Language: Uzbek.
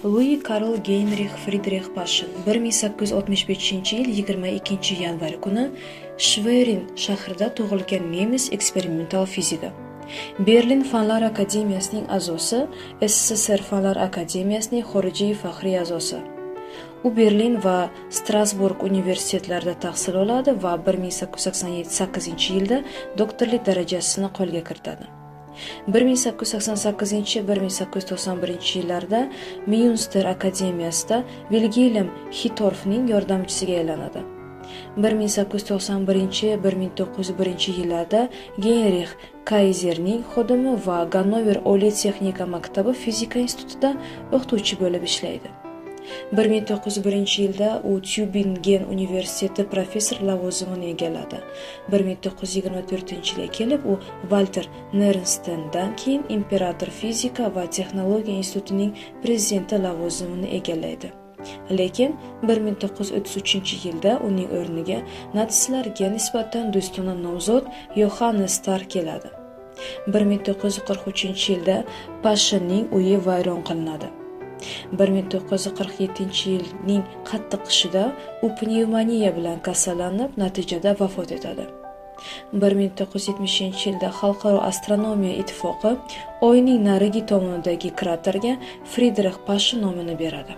Louis Karl Heinrich Friedrich Paschen 1865-yil 22-yanvar kuni Schwerin shahrida tug'ilgan nemis eksperimental fiziki. Berlin Fanlar akademiyasining a'zosi, SSSR Fanlar akademiyasining xorijiy faxriy a'zosi. U Berlin va Strasburg universitetlarida tahsil oladi va 1888-yilda doktorlik darajasini qo'lga kiritadi. 1888-1891 yillarda Münster akademiyasida Wilhelm Hittorfning yordamchisiga aylanadi. 1891-1901 yillarda Heinrich Kaiserning xodimi va Gannover Oliy texnika maktabi fizika institutida o'qituvchi bo'lib ishlaydi. 1901 yilda u Tübingen universiteti professor lavozimini egalladi. 1924-yilga kelib u Walter Nernsteindan keyin Imperator fizika va texnologiya institutining prezidenti lavozimini egallaydi. Lekin 1933-yilda uning o'rniga natsistlarga nisbatan do'stona nomzod Johannes Stark keladi. 1943-yilda Pashenning uyi vayron qilinadi. 1947-yilning qattiq qishida u pnevmoniya bilan kasallanib, natijada vafot etadi. 1970-yilda Xalqaro astronomiya ittifoqi Oyning narigi tomonidagi kraterga Friedrich Paschen nomini beradi.